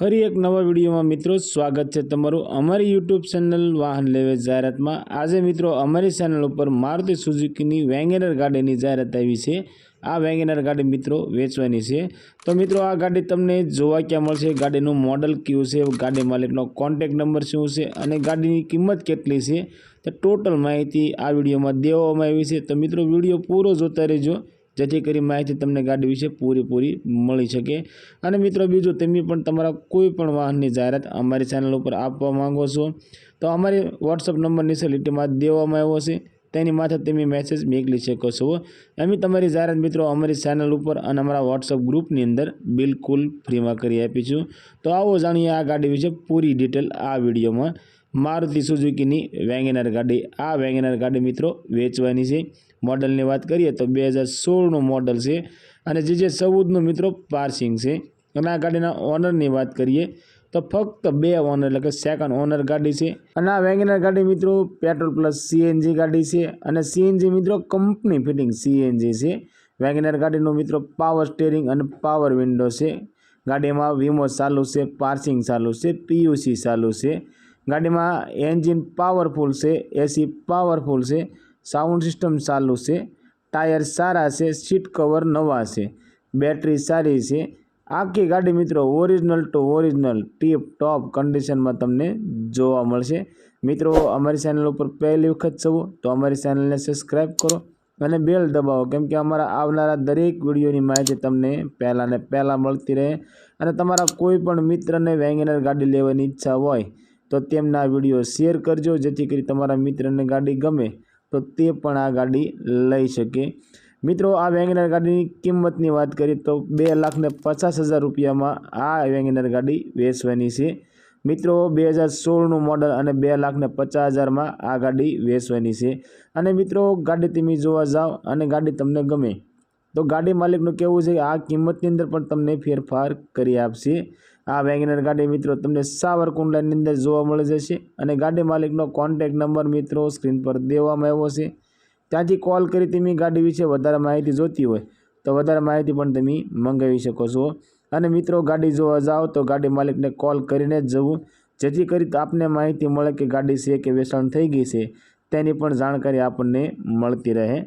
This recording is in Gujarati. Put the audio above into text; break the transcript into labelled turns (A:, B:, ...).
A: ફરી એક નવા વિડીયોમાં મિત્રો સ્વાગત છે તમારું અમારી યુટ્યુબ ચેનલ વાહન લેવે જાહેરાતમાં। આજે મિત્રો અમારી ચેનલ ઉપર મારુતિ સુઝુકીની વેગેનર ગાડીની જાહેરાત આવી છે। આ વેગેનર ગાડી મિત્રો વેચવાની છે। તો મિત્રો આ ગાડી તમને જોવા ક્યાં મળશે, ગાડીનું મોડલ કયું છે, ગાડી માલિકનો કોન્ટેક્ટ નંબર શું છે અને ગાડીની કિંમત કેટલી છે, તો ટોટલ માહિતી આ વિડીયોમાં દેવામાં આવી છે। તો મિત્રો વિડીયો પૂરો જોતા રહેજો, જેથી કરી માહિતી તમને ગાડી વિશે પૂરેપૂરી મળી શકે। અને મિત્રો બીજું, તમે પણ તમારા કોઈ પણ વાહનની જાહેરાત અમારી ચેનલ ઉપર આપવા માંગો છો તો અમારી વોટ્સઅપ નંબર નીચે લીટીમાં દેવામાં આવ્યો છે, તેની માથે તમે મેસેજ મોકલી શકો છો। અમે તમારી જાહેરાત મિત્રો અમારી ચેનલ ઉપર અને અમારા વોટ્સઅપ ગ્રુપની અંદર બિલકુલ ફ્રીમાં કરી આપીશું। તો આવો જાણીએ આ ગાડી વિશે પૂરી ડિટેલ આ વિડીયોમાં। મારુતિ સુઝુકીની વેગેનર ગાડી, આ વેગેનર ગાડી મિત્રો વેચવાની છે। મોડલની વાત કરીએ તો 2016નું મોડલ છે અને GJ14નું મિત્રો પાર્સિંગ છે। અને આ ગાડીના ઓનરની વાત કરીએ તો ફક્ત 2 ઓનર એટલે કે સેકન્ડ ઓનર ગાડી છે। અને આ વેગેનર ગાડી મિત્રો પેટ્રોલ પ્લસ CNG ગાડી છે અને CNG મિત્રો કંપની ફિટિંગ CNG છે। વેગેનર ગાડીનું મિત્રો પાવર સ્ટીરિંગ અને પાવર વિન્ડો છે। ગાડીમાં વીમો ચાલુ છે, પાર્સિંગ ચાલુ છે, PUC ચાલુ છે। ગાડીમાં એન્જિન પાવરફુલ છે, AC પાવરફુલ છે, સાઉન્ડ સિસ્ટમ ચાલુ છે, ટાયર સારા છે, સીટ કવર નવા છે, બેટરી સારી છે। આખી ગાડી મિત્રો ઓરિજિનલ ટુ ઓરિજિનલ ટીપ ટોપ કન્ડિશનમાં તમને જોવા મળશે। મિત્રો અમારી ચેનલ ઉપર પહેલી વખત છો તો અમારી ચેનલને સબસ્ક્રાઈબ કરો અને બેલ દબાવો, કેમ કે અમારા આવનારા દરેક વિડીયોની માહિતી તમને પહેલાં મળતી રહે। અને તમારા કોઈ પણ મિત્રને વેગેનર ગાડી લેવાની ઈચ્છા હોય તો તેમના વિડીયો શેર કરજો, જેથી કરી તમારા મિત્રને ગાડી ગમે તો તે પણ આ ગાડી લઈ શકે। મિત્રો આ વેગેનર ગાડીની કિંમતની વાત કરીએ તો 2,50,000 રૂપિયામાં આ વેગેનર ગાડી વેચવાની છે। મિત્રો 2016નું મોડલ અને 2,50,000માં આ ગાડી વેચવાની છે। અને મિત્રો ગાડી તમે જોવા જાઓ અને ગાડી તમને ગમે તો ગાડી માલિકનું કહેવું છે કે આ કિંમતની અંદર પણ તમને ફેરફાર કરી આપશે। આ વેગેનર ગાડી મિત્રો તમને સાવરકુંડલાની અંદર જોવા મળી જશે અને ગાડી માલિકનો કોન્ટેક્ટ નંબર મિત્રો સ્ક્રીન પર દેવામાં આવ્યો છે, ત્યાંથી કોલ કરી તમે ગાડી વિશે વધારે માહિતી જોતી હોય તો વધારે માહિતી પણ તમે મંગાવી શકો છો। અને મિત્રો ગાડી જોવા જાઓ તો ગાડી માલિકને કોલ કરીને જ જવું, જેથી કરી આપને માહિતી મળે કે ગાડી છે કે વેચાણ થઈ ગઈ છે, તેની પણ જાણકારી આપણને મળતી રહે।